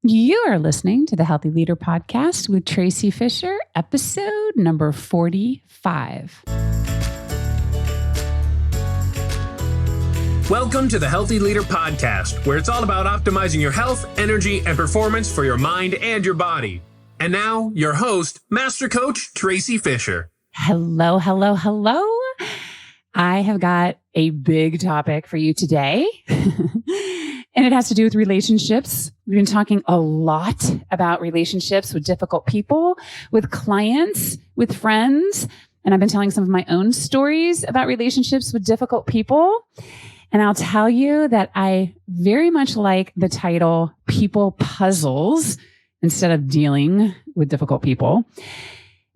You are listening to the Healthy Leader Podcast with Tracy Fisher, episode number 45. Welcome to the Healthy Leader Podcast, where it's all about optimizing your health, energy, and performance for your mind and your body. And now, your host, Master Coach Tracy Fisher. Hello, hello, hello. I have got a big topic for you today, and it has to do with relationships. We've been talking a lot about relationships with difficult people, with clients, with friends, and I've been telling some of my own stories about relationships with difficult people. And I'll tell you that I very much like the title People Puzzles instead of dealing with difficult people,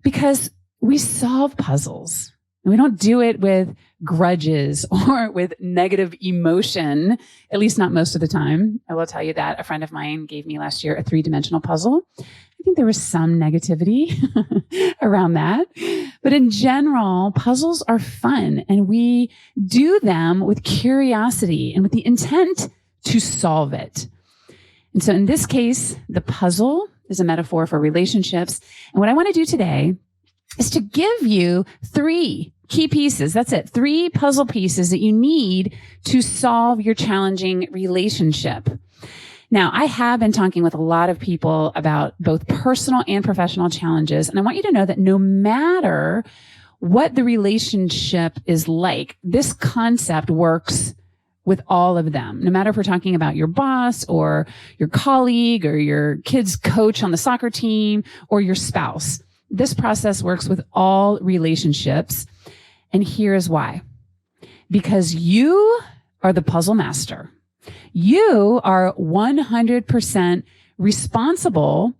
because we solve puzzles. We don't do it with grudges or with negative emotion, at least not most of the time. I will tell you that a friend of mine gave me last year a 3-dimensional puzzle. I think there was some negativity around that. But in general, puzzles are fun, and we do them with curiosity and with the intent to solve it. And so in this case, the puzzle is a metaphor for relationships. And what I want to do today is to give you 3 key pieces. That's it. 3 puzzle pieces that you need to solve your challenging relationship. Now, I have been talking with a lot of people about both personal and professional challenges. And I want you to know that no matter what the relationship is like, this concept works with all of them. No matter if we're talking about your boss or your colleague or your kid's coach on the soccer team or your spouse. This process works with all relationships. And here's why. Because you are the puzzle master. You are 100% responsible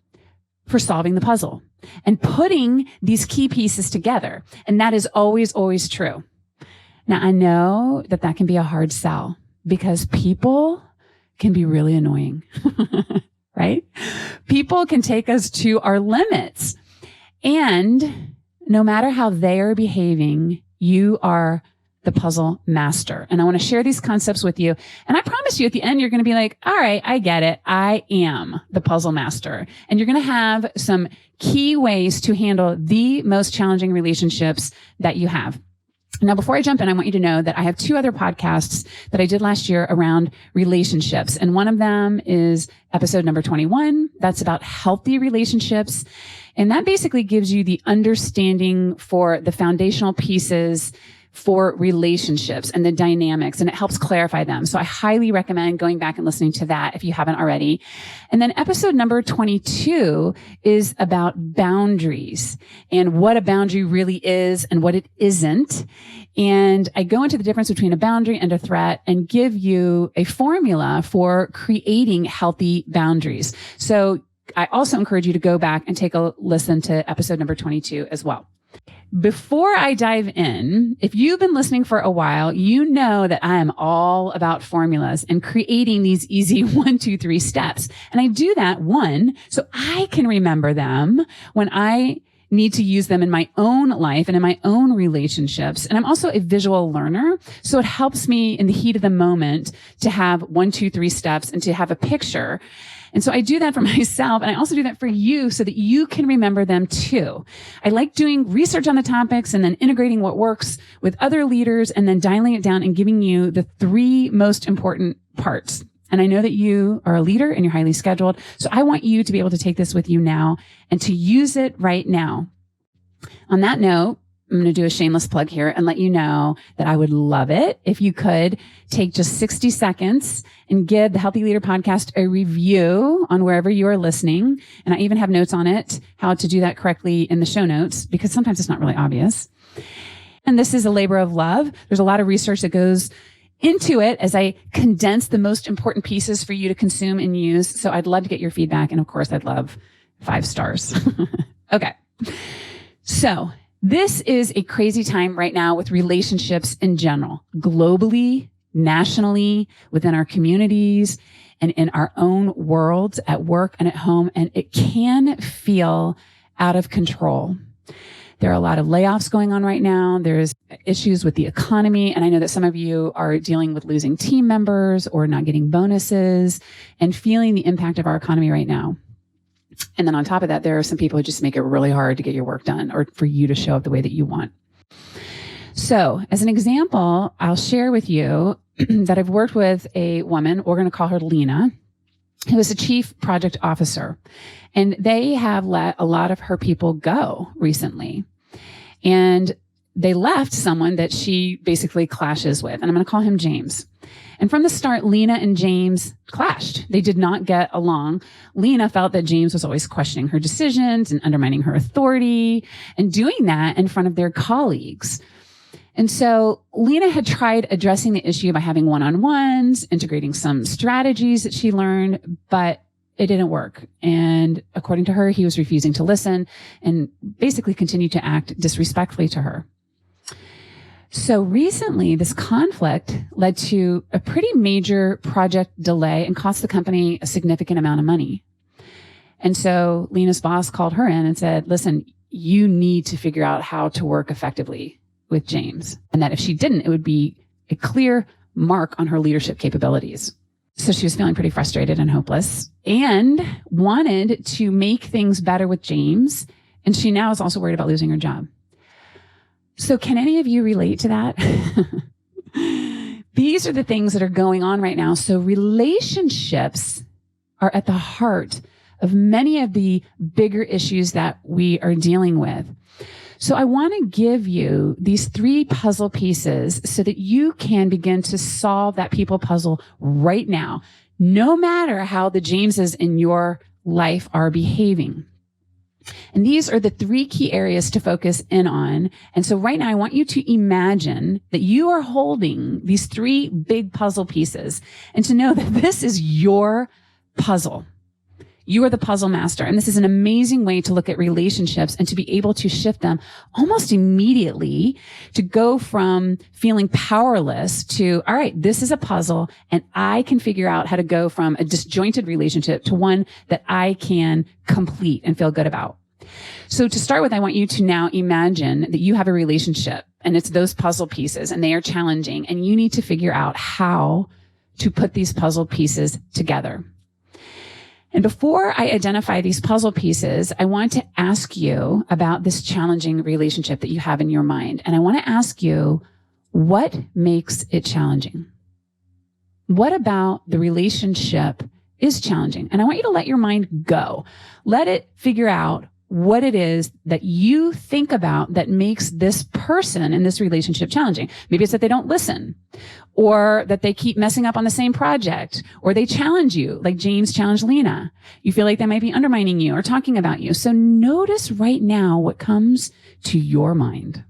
for solving the puzzle and putting these key pieces together. And that is always, always true. Now, I know that that can be a hard sell because people can be really annoying, right? People can take us to our limits. And no matter how they are behaving, you are the puzzle master. And I want to share these concepts with you. And I promise you at the end, you're going to be like, all right, I get it. I am the puzzle master. And you're going to have some key ways to handle the most challenging relationships that you have. Now, before I jump in, I want you to know that I have 2 other podcasts that I did last year around relationships. And one of them is episode number 21. That's about healthy relationships. And that basically gives you the understanding for the foundational pieces for relationships and the dynamics, and it helps clarify them. So I highly recommend going back and listening to that if you haven't already. And then episode number 22 is about boundaries and what a boundary really is and what it isn't. And I go into the difference between a boundary and a threat and give you a formula for creating healthy boundaries. So I also encourage you to go back and take a listen to episode number 22 as well. Before I dive in, if you've been listening for a while, you know that I am all about formulas and creating these easy 1, 2, 3 steps. And I do that, 1, so I can remember them when I need to use them in my own life and in my own relationships. And I'm also a visual learner, so it helps me in the heat of the moment to have 1, 2, 3 steps and to have a picture. And so I do that for myself, and I also do that for you so that you can remember them too. I like doing research on the topics and then integrating what works with other leaders and then dialing it down and giving you the 3 most important parts. And I know that you are a leader and you're highly scheduled, so I want you to be able to take this with you now and to use it right now. On that note, I'm going to do a shameless plug here and let you know that I would love it if you could take just 60 seconds and give the Healthy Leader Podcast a review on wherever you are listening. And I even have notes on it, how to do that correctly in the show notes, because sometimes it's not really obvious. And this is a labor of love. There's a lot of research that goes into it as I condense the most important pieces for you to consume and use. So I'd love to get your feedback. And of course, I'd love 5 stars. Okay. So this is a crazy time right now with relationships in general, globally, nationally, within our communities, and in our own worlds, at work and at home. And it can feel out of control. There are a lot of layoffs going on right now. There's issues with the economy. And I know that some of you are dealing with losing team members or not getting bonuses and feeling the impact of our economy right now. And then on top of that, there are some people who just make it really hard to get your work done or for you to show up the way that you want. So as an example, I'll share with you that I've worked with a woman, we're going to call her Lena, who is a chief project officer. And they have let a lot of her people go recently. And they left someone that she basically clashes with. And I'm going to call him James. And from the start, Lena and James clashed. They did not get along. Lena felt that James was always questioning her decisions and undermining her authority and doing that in front of their colleagues. And so Lena had tried addressing the issue by having one-on-ones, integrating some strategies that she learned, but it didn't work. And according to her, he was refusing to listen and basically continued to act disrespectfully to her. So recently, this conflict led to a pretty major project delay and cost the company a significant amount of money. And so Lena's boss called her in and said, listen, you need to figure out how to work effectively with James. And that if she didn't, it would be a clear mark on her leadership capabilities. So she was feeling pretty frustrated and hopeless and wanted to make things better with James. And she now is also worried about losing her job. So can any of you relate to that? These are the things that are going on right now. So relationships are at the heart of many of the bigger issues that we are dealing with. So I want to give you these 3 puzzle pieces so that you can begin to solve that people puzzle right now, no matter how the Jameses in your life are behaving. And these are the 3 key areas to focus in on. And so right now I want you to imagine that you are holding these 3 big puzzle pieces and to know that this is your puzzle. You are the puzzle master. And this is an amazing way to look at relationships and to be able to shift them almost immediately to go from feeling powerless to, all right, this is a puzzle and I can figure out how to go from a disjointed relationship to one that I can complete and feel good about. So to start with, I want you to now imagine that you have a relationship and it's those puzzle pieces and they are challenging and you need to figure out how to put these puzzle pieces together. And before I identify these puzzle pieces, I want to ask you about this challenging relationship that you have in your mind. And I want to ask you, what makes it challenging? What about the relationship is challenging? And I want you to let your mind go. Let it figure out what it is that you think about that makes this person in this relationship challenging. Maybe it's that they don't listen, or that they keep messing up on the same project, or they challenge you, like James challenged Lena. You feel like they might be undermining you or talking about you. So notice right now what comes to your mind.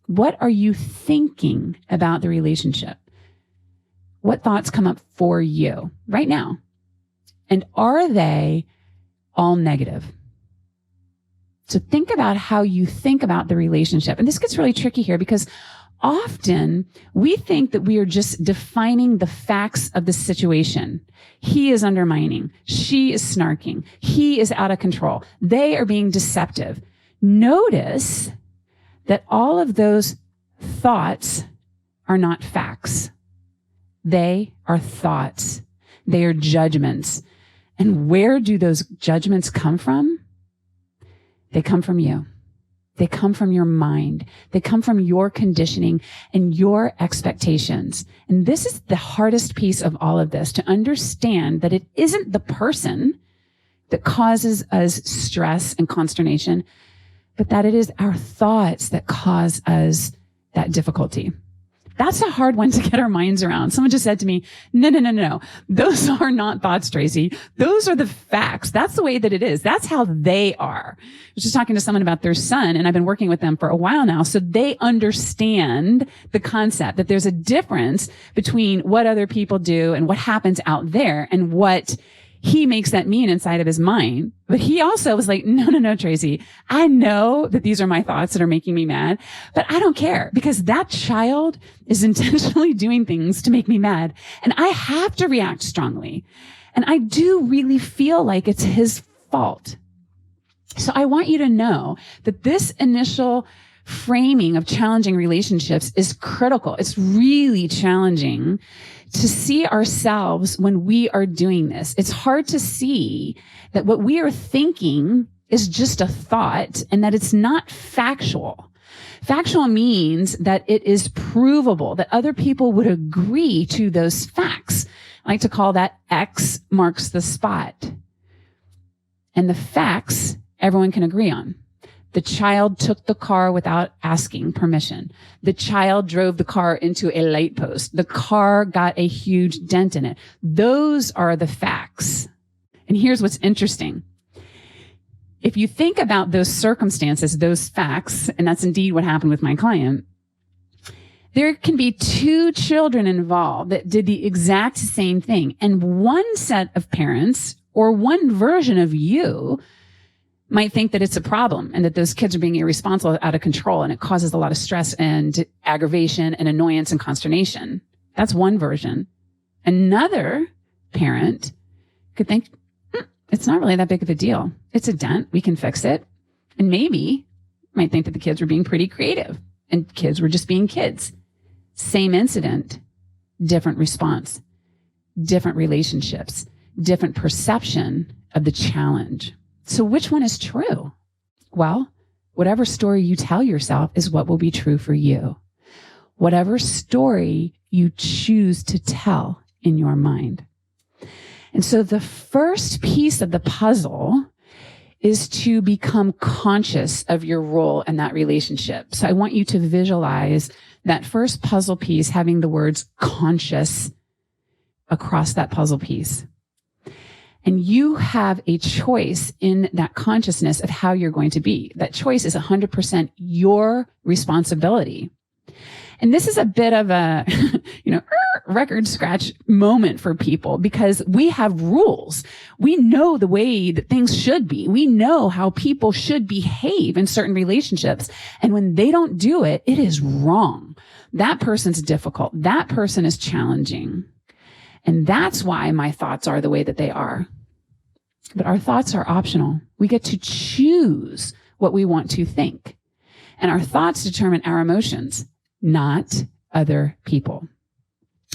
What are you thinking about the relationship? What thoughts come up for you right now? And are they all negative? So think about how you think about the relationship. And this gets really tricky here because often we think that we are just defining the facts of the situation. He is undermining. She is snarking. He is out of control. They are being deceptive. Notice that all of those thoughts are not facts. They are thoughts. They are judgments. And where do those judgments come from? They come from you. They come from your mind. They come from your conditioning and your expectations. And this is the hardest piece of all of this, to understand that it isn't the person that causes us stress and consternation, but that it is our thoughts that cause us that difficulty. That's a hard one to get our minds around. Someone just said to me, no. Those are not thoughts, Tracy. Those are the facts. That's the way that it is. That's how they are. I was just talking to someone about their son, and I've been working with them for a while now. So they understand the concept that there's a difference between what other people do and what happens out there and what he makes that mean inside of his mind. But he also was like, no, Tracy, I know that these are my thoughts that are making me mad, but I don't care because that child is intentionally doing things to make me mad. And I have to react strongly. And I do really feel like it's his fault. So I want you to know that this initial framing of challenging relationships is critical. It's really challenging to see ourselves when we are doing this. It's hard to see that what we are thinking is just a thought and that it's not factual. Factual means that it is provable, that other people would agree to those facts. I like to call that X marks the spot. And the facts everyone can agree on. The child took the car without asking permission. The child drove the car into a light post. The car got a huge dent in it. Those are the facts. And here's what's interesting. If you think about those circumstances, those facts, and that's indeed what happened with my client, there can be two children involved that did the exact same thing. And one set of parents or one version of you might think that it's a problem and that those kids are being irresponsible, out of control, and it causes a lot of stress and aggravation and annoyance and consternation. That's one version. Another parent could think, it's not really that big of a deal. It's a dent. We can fix it. And maybe might think that the kids were being pretty creative and kids were just being kids. Same incident, different response, different relationships, different perception of the challenge. So which one is true? Well, whatever story you tell yourself is what will be true for you. Whatever story you choose to tell in your mind. And so the first piece of the puzzle is to become conscious of your role in that relationship. So I want you to visualize that first puzzle piece having the words conscious across that puzzle piece. And you have a choice in that consciousness of how you're going to be. That choice is 100% your responsibility. And this is a bit of a, record scratch moment for people because we have rules. We know the way that things should be. We know how people should behave in certain relationships. And when they don't do it, it is wrong. That person's difficult. That person is challenging. And that's why my thoughts are the way that they are. But our thoughts are optional. We get to choose what we want to think. And our thoughts determine our emotions, not other people.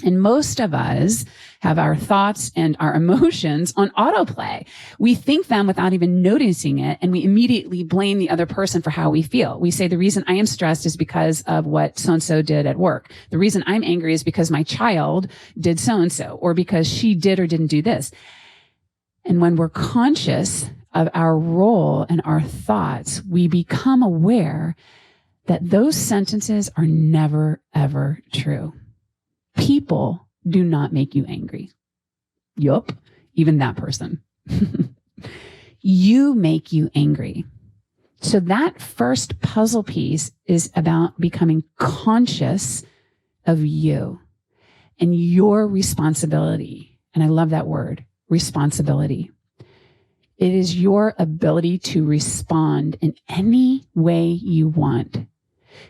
And most of us have our thoughts and our emotions on autoplay. We think them without even noticing it, and we immediately blame the other person for how we feel. We say, the reason I am stressed is because of what so-and-so did at work. The reason I'm angry is because my child did so-and-so, or because she did or didn't do this. And when we're conscious of our role and our thoughts, we become aware that those sentences are never, ever true. People do not make you angry. Yup, even that person. You make you angry. So that first puzzle piece is about becoming conscious of you and your responsibility. And I love that word, responsibility. It is your ability to respond in any way you want.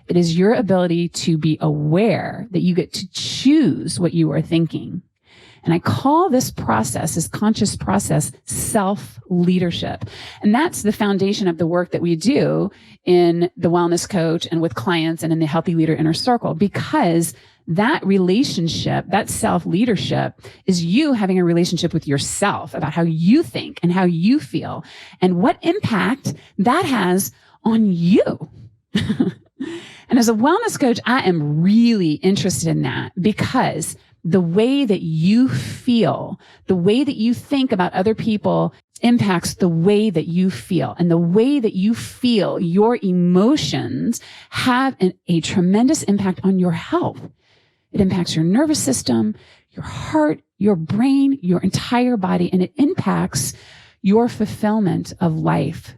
It is your ability to be aware that you get to choose what you are thinking. And I call this process, this conscious process, self-leadership. And that's the foundation of the work that we do in the Wellness Coach and with clients and in the Healthy Leader Inner Circle, because that relationship, that self-leadership is you having a relationship with yourself about how you think and how you feel and what impact that has on you. And as a wellness coach, I am really interested in that because the way that you feel, the way that you think about other people impacts the way that you feel. And the way that you feel, your emotions have a tremendous impact on your health. It impacts your nervous system, your heart, your brain, your entire body, and it impacts your fulfillment of life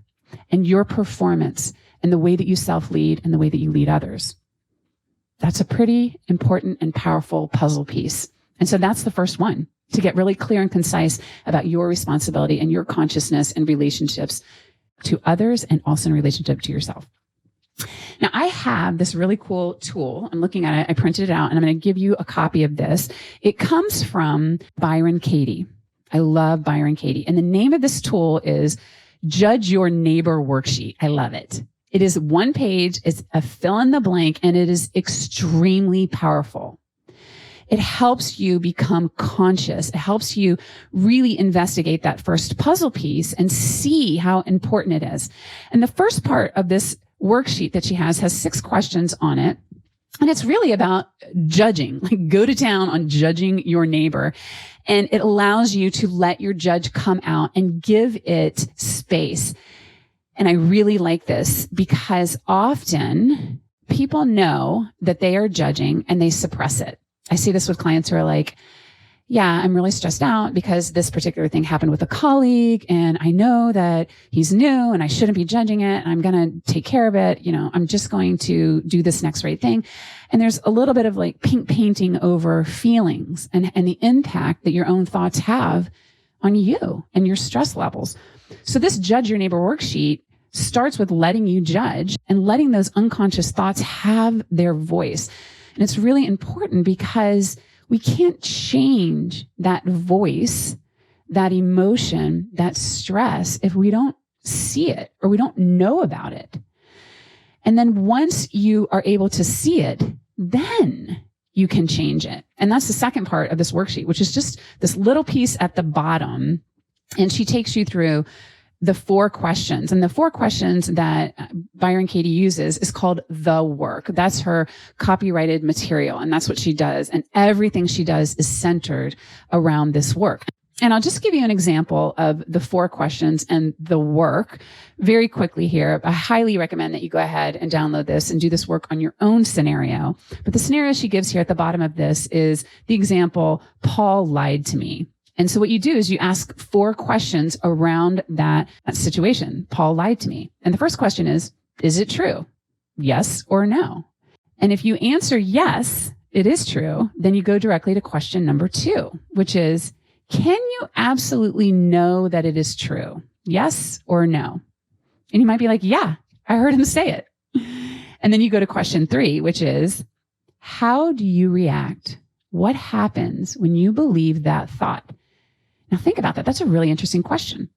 and your performance and the way that you self-lead and the way that you lead others. That's a pretty important and powerful puzzle piece. And so that's the first one, to get really clear and concise about your responsibility and your consciousness and relationships to others and also in relationship to yourself. Now, I have this really cool tool. I'm looking at it. I printed it out, and I'm going to give you a copy of this. It comes from Byron Katie. I love Byron Katie. And the name of this tool is Judge Your Neighbor worksheet. I love it. It is one page. It's a fill in the blank, and it is extremely powerful. It helps you become conscious. It helps you really investigate that first puzzle piece and see how important it is. And the first part of this worksheet that she has 6 questions on it. And it's really about judging, like go to town on judging your neighbor. And it allows you to let your judge come out and give it space. And I really like this because often people know that they are judging and they suppress it. I see this with clients who are like, yeah, I'm really stressed out because this particular thing happened with a colleague and I know that he's new and I shouldn't be judging it. And I'm going to take care of it. I'm just going to do this next right thing. And there's a little bit of like pink painting over feelings and the impact that your own thoughts have on you and your stress levels. So this Judge Your Neighbor worksheet starts with letting you judge and letting those unconscious thoughts have their voice. And it's really important because we can't change that voice, that emotion, that stress if we don't see it or we don't know about it. And then once you are able to see it, then you can change it. And that's the second part of this worksheet, which is just this little piece at the bottom. And she takes you through the 4 questions. And the 4 questions that Byron Katie uses is called the work. That's her copyrighted material. And that's what she does. And everything she does is centered around this work. And I'll just give you an example of the 4 questions and the work very quickly here. I highly recommend that you go ahead and download this and do this work on your own scenario. But the scenario she gives here at the bottom of this is the example, Paul lied to me. And so what you do is you ask 4 questions around that situation. Paul lied to me. And the first question is it true? Yes or no? And if you answer yes, it is true, then you go directly to question number 2, which is, can you absolutely know that it is true? Yes or no? And you might be like, yeah, I heard him say it. And then you go to question 3, which is, how do you react? What happens when you believe that thought? Now think about that. That's a really interesting question.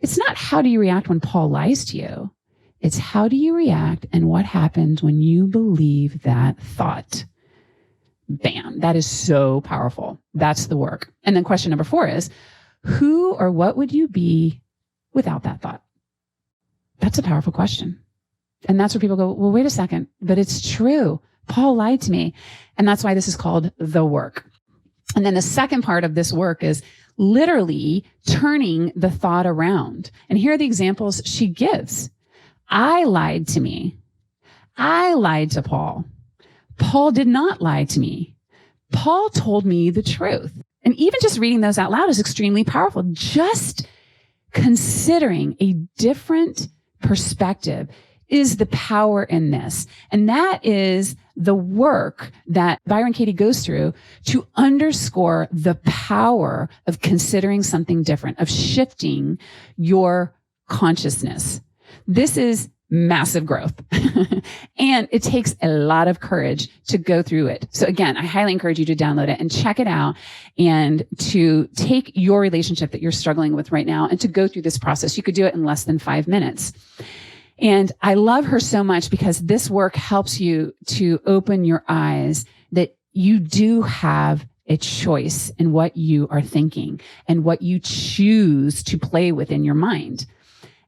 It's not how do you react when Paul lies to you. It's how do you react and what happens when you believe that thought? Bam. That is so powerful. That's the work. And then question number 4 is, who or what would you be without that thought? That's a powerful question. And that's where people go, well, wait a second, but it's true. Paul lied to me. And that's why this is called the work. And then the second part of this work is literally turning the thought around. And here are the examples she gives. I lied to me. I lied to Paul. Paul did not lie to me. Paul told me the truth. And even just reading those out loud is extremely powerful. Just considering a different perspective is the power in this. And that is the work that Byron Katie goes through to underscore the power of considering something different, of shifting your consciousness. This is massive growth. And it takes a lot of courage to go through it. So again, I highly encourage you to download it and check it out and to take your relationship that you're struggling with right now and to go through this process. You could do it in less than 5 minutes. And I love her so much because this work helps you to open your eyes that you do have a choice in what you are thinking and what you choose to play with in your mind.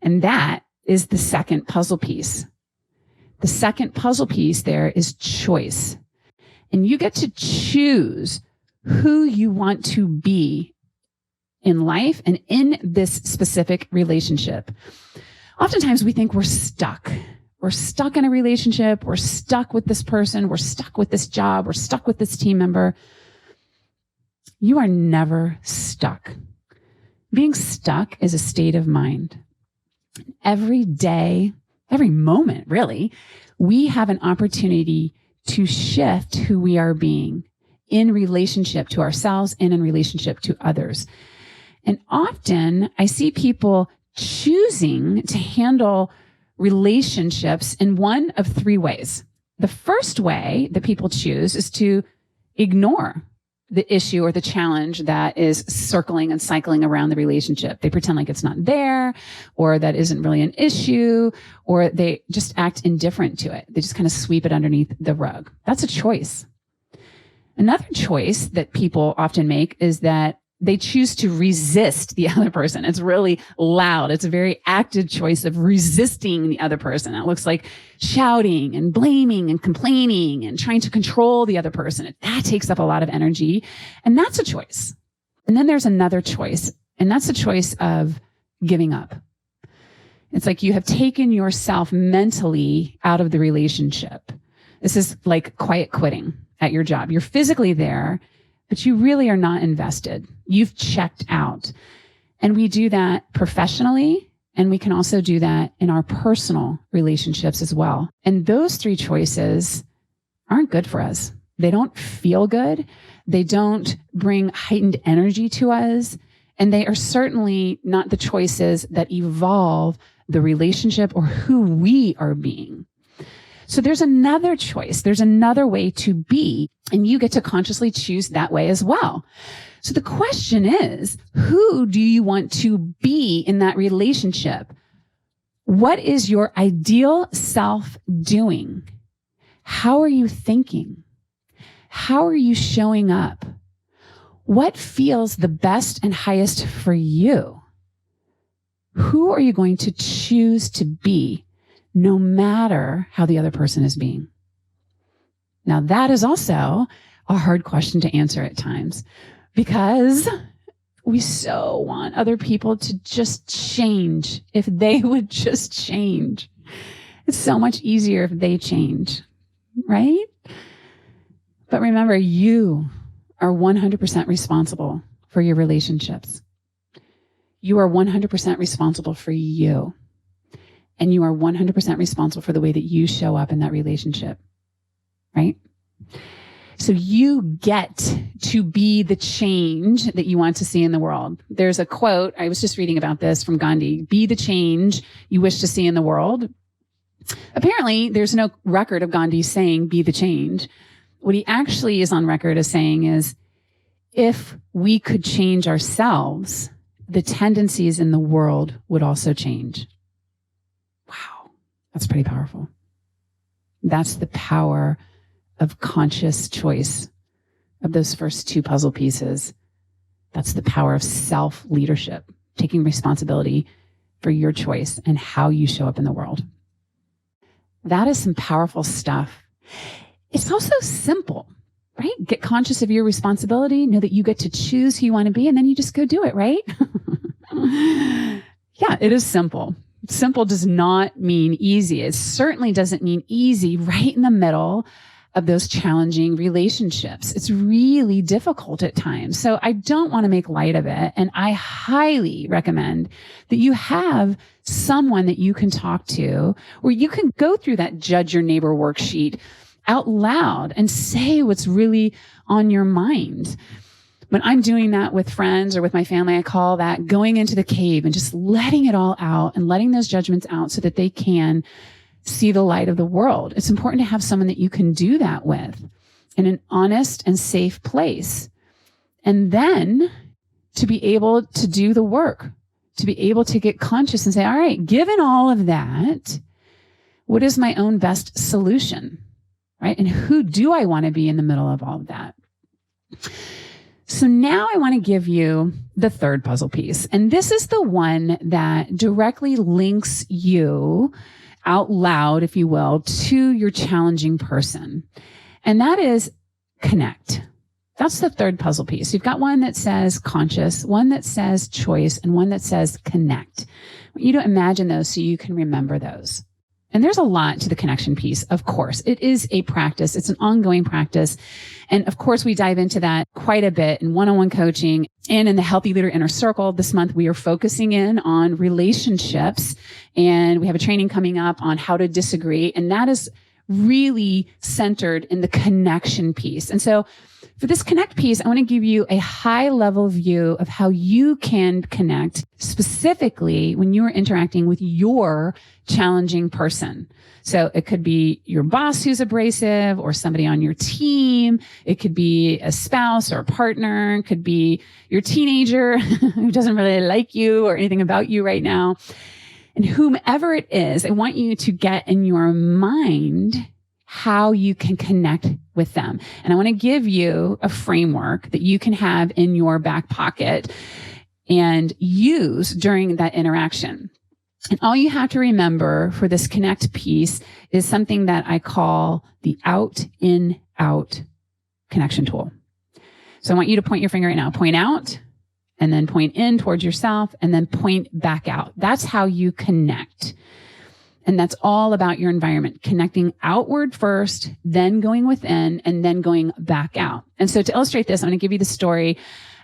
And that is the second puzzle piece. The second puzzle piece there is choice. And you get to choose who you want to be in life and in this specific relationship. Oftentimes we think we're stuck. We're stuck in a relationship. We're stuck with this person. We're stuck with this job. We're stuck with this team member. You are never stuck. Being stuck is a state of mind. Every day, every moment, really, we have an opportunity to shift who we are being in relationship to ourselves and in relationship to others. And often I see people choosing to handle relationships in one of 3 ways. The first way that people choose is to ignore the issue or the challenge that is circling and cycling around the relationship. They pretend like it's not there, or that isn't really an issue, or they just act indifferent to it. They just kind of sweep it underneath the rug. That's a choice. Another choice that people often make is that they choose to resist the other person. It's really loud. It's a very active choice of resisting the other person. It looks like shouting and blaming and complaining and trying to control the other person. That takes up a lot of energy. And that's a choice. And then there's another choice, and that's the choice of giving up. It's like you have taken yourself mentally out of the relationship. This is like quiet quitting at your job. You're physically there, but you really are not invested. You've checked out. And we do that professionally, and we can also do that in our personal relationships as well. And those three choices aren't good for us. They don't feel good. They don't bring heightened energy to us. And they are certainly not the choices that evolve the relationship or who we are being. So there's another choice. There's another way to be, and you get to consciously choose that way as well. So the question is, who do you want to be in that relationship? What is your ideal self doing? How are you thinking? How are you showing up? What feels the best and highest for you? Who are you going to choose to be, no matter how the other person is being? Now, that is also a hard question to answer at times, because we so want other people to just change. If they would just change, it's so much easier if they change, right? But remember, you are 100% responsible for your relationships. You are 100% responsible for you. And you are 100% responsible for the way that you show up in that relationship, right? So you get to be the change that you want to see in the world. There's a quote, I was just reading about this from Gandhi, be the change you wish to see in the world. Apparently, there's no record of Gandhi saying, be the change. What he actually is on record as saying is, if we could change ourselves, the tendencies in the world would also change. Wow, that's pretty powerful. That's the power of conscious choice of those first two puzzle pieces. That's the power of self-leadership, taking responsibility for your choice and how you show up in the world. That is some powerful stuff. It's also simple, right? Get conscious of your responsibility, know that you get to choose who you want to be, and then you just go do it, right? Yeah, it is simple. Simple does not mean easy. It certainly doesn't mean easy right in the middle of those challenging relationships. It's really difficult at times. So I don't want to make light of it. And I highly recommend that you have someone that you can talk to, or you can go through that judge your neighbor worksheet out loud and say what's really on your mind. When I'm doing that with friends or with my family, I call that going into the cave and just letting it all out and letting those judgments out so that they can see the light of the world. It's important to have someone that you can do that with in an honest and safe place. And then to be able to do the work, to be able to get conscious and say, all right, given all of that, what is my own best solution, right? And who do I want to be in the middle of all of that? So now I want to give you the third puzzle piece. And this is the one that directly links you out loud, if you will, to your challenging person. And that is connect. That's the third puzzle piece. You've got one that says conscious, one that says choice, and one that says connect. I want you to imagine those so you can remember those. And there's a lot to the connection piece, of course. It is a practice. It's an ongoing practice. And of course, we dive into that quite a bit in one-on-one coaching and in the Healthy Leader Inner Circle. This month, we are focusing in on relationships, and we have a training coming up on how to disagree. And that is really centered in the connection piece. And so for this connect piece, I want to give you a high level view of how you can connect specifically when you are interacting with your challenging person. So it could be your boss who's abrasive or somebody on your team. It could be a spouse or a partner. It could be your teenager who doesn't really like you or anything about you right now. And whomever it is, I want you to get in your mind how you can connect with them. And I want to give you a framework that you can have in your back pocket and use during that interaction. And all you have to remember for this connect piece is something that I call the out-in-out connection tool. So I want you to point your finger right now. Point out, and then point in towards yourself, and then point back out. That's how you connect. And that's all about your environment, connecting outward first, then going within, and then going back out. And so to illustrate this, I'm going to give you the story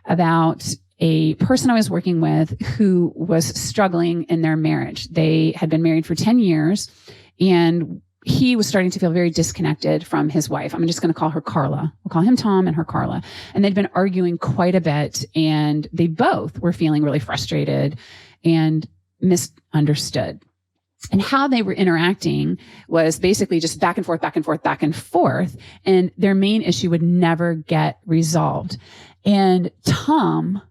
about a person I was working with who was struggling in their marriage. They had been married for 10 years, and he was starting to feel very disconnected from his wife. I'm just going to call her Carla. We'll call him Tom and her Carla. And they'd been arguing quite a bit, and they both were feeling really frustrated and misunderstood. And how they were interacting was basically just back and forth, back and forth, back and forth. And their main issue would never get resolved. And Tom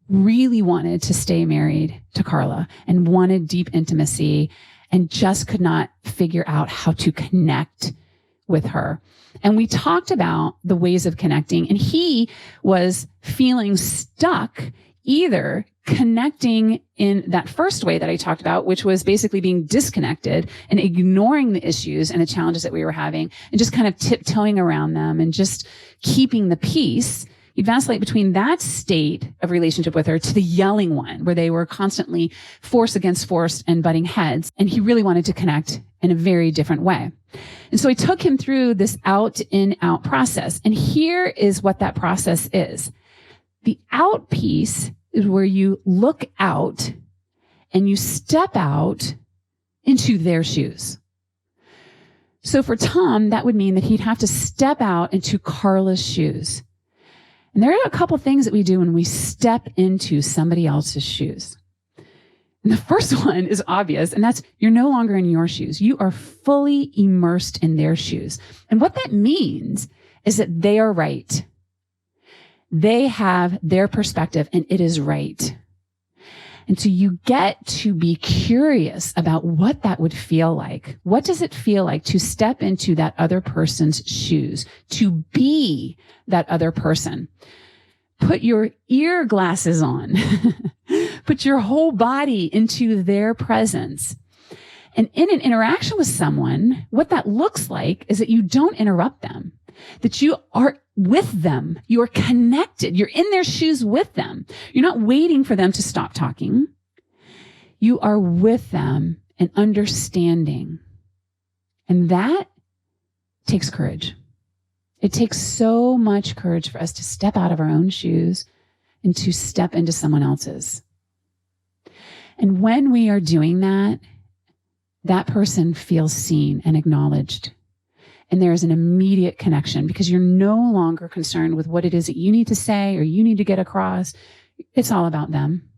really wanted to stay married to Carla and wanted deep intimacy and just could not figure out how to connect with her. And we talked about the ways of connecting, and he was feeling stuck either connecting in that first way that I talked about, which was basically being disconnected and ignoring the issues and the challenges that we were having and just kind of tiptoeing around them and just keeping the peace. He'd vacillate between that state of relationship with her to the yelling one where they were constantly force against force and butting heads. And he really wanted to connect in a very different way. And so I took him through this out in out process. And here is what that process is. The out piece is where you look out and you step out into their shoes. So for Tom, that would mean that he'd have to step out into Carla's shoes. And there are a couple things that we do when we step into somebody else's shoes. And the first one is obvious, and that's you're no longer in your shoes. You are fully immersed in their shoes. And what that means is that they are right. They have their perspective and it is right. And so you get to be curious about what that would feel like. What does it feel like to step into that other person's shoes, to be that other person? Put your ear glasses on. Put your whole body into their presence. And in an interaction with someone, what that looks like is that you don't interrupt them, that you are with them. You are connected. You're in their shoes with them. You're not waiting for them to stop talking. You are with them and understanding. And that takes courage. It takes so much courage for us to step out of our own shoes and to step into someone else's. And when we are doing that, that person feels seen and acknowledged. And there is an immediate connection because you're no longer concerned with what it is that you need to say or you need to get across. It's all about them.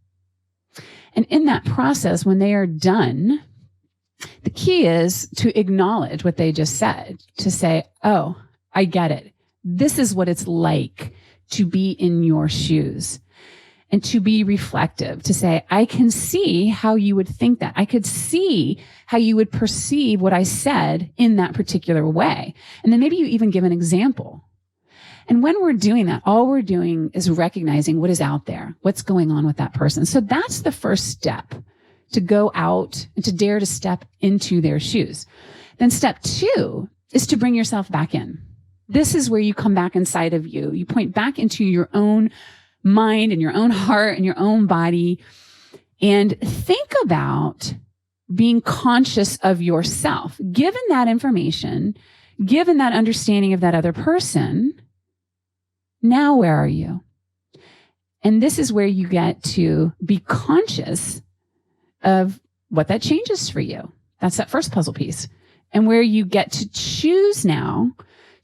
And in that process, when they are done, the key is to acknowledge what they just said, to say, oh, I get it. This is what it's like to be in your shoes. And to be reflective, to say, I can see how you would think that. I could see how you would perceive what I said in that particular way. And then maybe you even give an example. And when we're doing that, all we're doing is recognizing what is out there, what's going on with that person. So that's the first step, to go out and to dare to step into their shoes. Then step 2 is to bring yourself back in. This is where you come back inside of you. You point back into your own mind and your own heart and your own body and think about being conscious of yourself. Given that information, given that understanding of that other person, now where are you? And this is where you get to be conscious of what that changes for you. That's that first puzzle piece. and where you get to choose now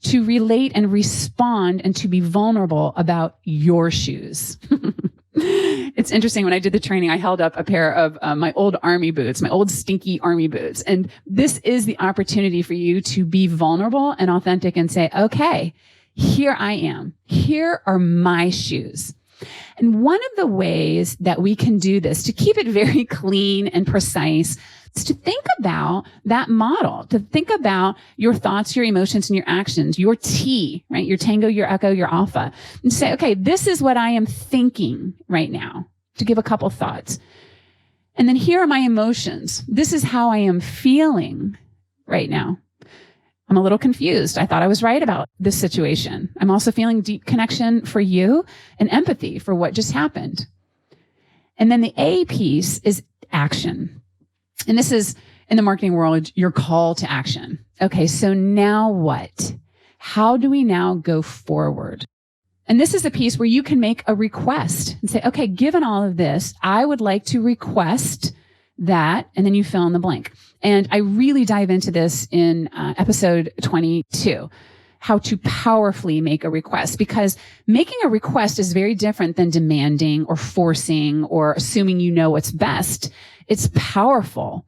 to relate and respond and to be vulnerable about your shoes. It's interesting. When I did the training, I held up a pair of my old army boots, my old stinky army boots. And this is the opportunity for you to be vulnerable and authentic and say, okay, here I am. Here are my shoes. And one of the ways that we can do this to keep it very clean and precise is to think about that model, to think about your thoughts, your emotions, and your actions, your T, right? Your tango, your echo, your alpha, and say, okay, this is what I am thinking right now, to give a couple thoughts. And then here are my emotions. This is how I am feeling right now. I'm a little confused. I thought I was right about this situation. I'm also feeling deep connection for you and empathy for what just happened. And then the A piece is action. And this is, in the marketing world, your call to action. Okay, so now what? How do we now go forward? And this is the piece where you can make a request and say, okay, given all of this, I would like to request that, and then you fill in the blank. And I really dive into this in episode 22, how to powerfully make a request, because making a request is very different than demanding or forcing or assuming you know what's best. It's powerful.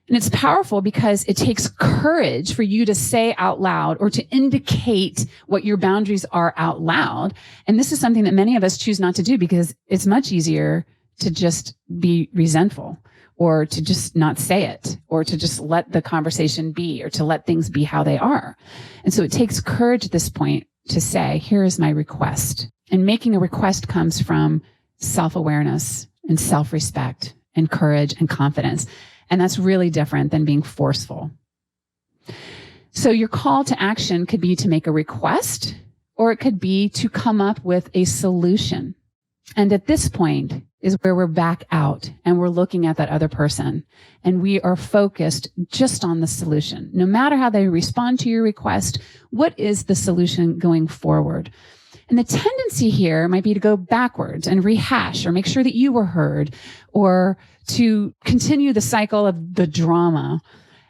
And it's powerful because it takes courage for you to say out loud or to indicate what your boundaries are out loud. And this is something that many of us choose not to do because it's much easier to just be resentful, or to just not say it, or to just let the conversation be, or to let things be how they are. And so it takes courage at this point to say, here is my request. And making a request comes from self-awareness and self-respect and courage and confidence. And that's really different than being forceful. So your call to action could be to make a request, or it could be to come up with a solution. And at this point is where we're back out and we're looking at that other person and we are focused just on the solution. No matter how they respond to your request, what is the solution going forward? And the tendency here might be to go backwards and rehash or make sure that you were heard, or to continue the cycle of the drama.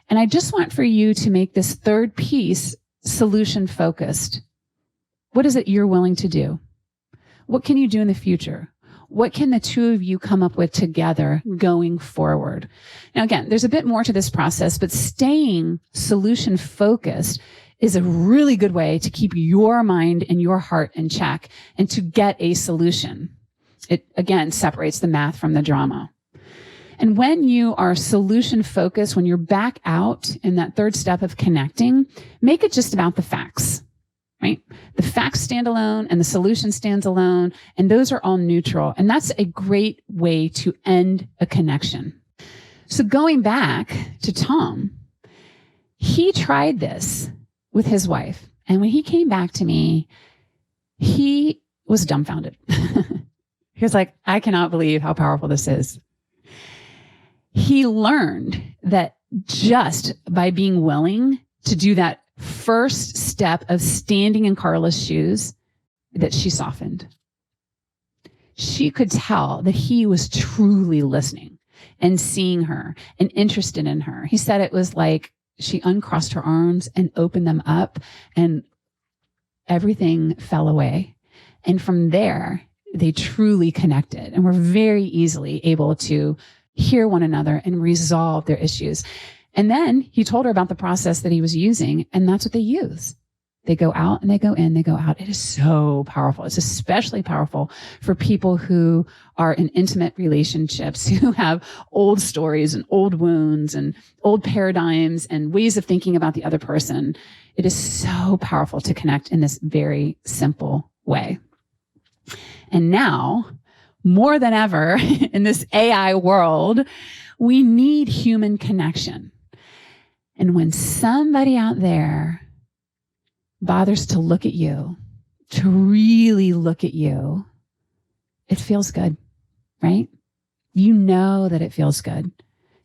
And I just want for you to make this third piece solution focused. What is it you're willing to do? What can you do in the future? What can the two of you come up with together going forward? Now, again, there's a bit more to this process, but staying solution focused is a really good way to keep your mind and your heart in check and to get a solution. It, again, separates the math from the drama. And when you are solution focused, when you're back out in that third step of connecting, make it just about the facts. Right? The facts stand alone and the solution stands alone, and those are all neutral. And that's a great way to end a connection. So going back to Tom, he tried this with his wife. And when he came back to me, he was dumbfounded. He was like, I cannot believe how powerful this is. He learned that just by being willing to do that first step of standing in Carla's shoes, that she softened. She could tell that he was truly listening and seeing her and interested in her. He said it was like she uncrossed her arms and opened them up and everything fell away. And from there, they truly connected and were very easily able to hear one another and resolve their issues. And then he told her about the process that he was using, and that's what they use. They go out and they go in, they go out. It is so powerful. It's especially powerful for people who are in intimate relationships, who have old stories and old wounds and old paradigms and ways of thinking about the other person. It is so powerful to connect in this very simple way. And now, more than ever in this AI world, we need human connection. And when somebody out there bothers to look at you, to really look at you, it feels good, right? You know that it feels good.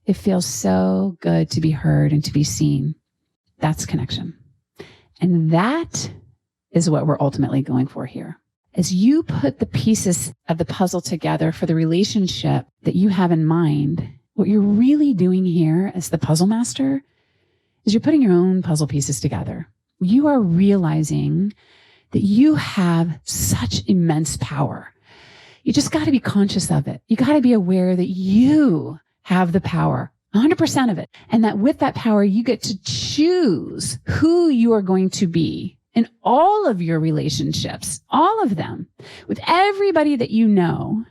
It feels so good to be heard and to be seen. That's connection. And that is what we're ultimately going for here. As you put the pieces of the puzzle together for the relationship that you have in mind, what you're really doing here as the puzzle master is you're putting your own puzzle pieces together. You are realizing that you have such immense power. You just got to be conscious of it. You got to be aware that you have the power, 100% of it. And that with that power, you get to choose who you are going to be in all of your relationships, all of them, with everybody that you know,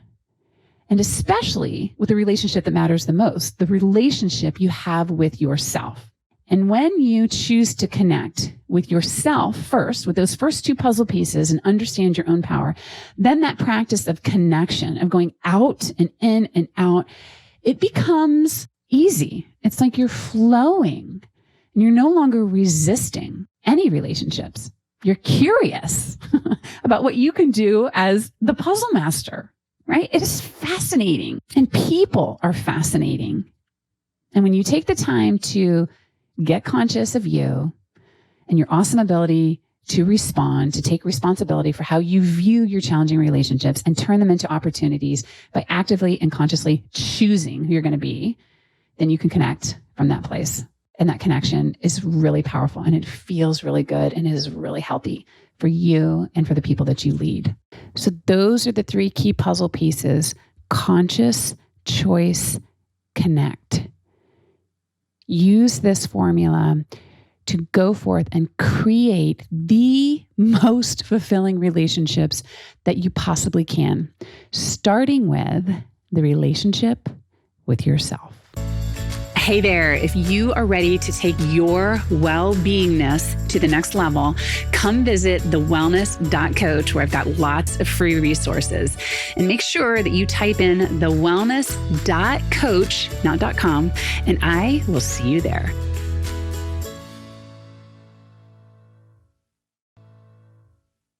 and especially with the relationship that matters the most, the relationship you have with yourself. And when you choose to connect with yourself first, with those first two puzzle pieces and understand your own power, then that practice of connection, of going out and in and out, it becomes easy. It's like you're flowing and you're no longer resisting any relationships. You're curious about what you can do as the puzzle master, right? It is fascinating, and people are fascinating. And when you take the time to get conscious of you and your awesome ability to respond, to take responsibility for how you view your challenging relationships and turn them into opportunities by actively and consciously choosing who you're going to be, then you can connect from that place. And that connection is really powerful, and it feels really good, and it is really healthy for you and for the people that you lead. So those are the three key puzzle pieces: conscious, choice, connect. Use this formula to go forth and create the most fulfilling relationships that you possibly can, starting with the relationship with yourself. Hey there, if you are ready to take your well-beingness to the next level, come visit thewellness.coach, where I've got lots of free resources. And make sure that you type in thewellness.coach, not .com, and I will see you there.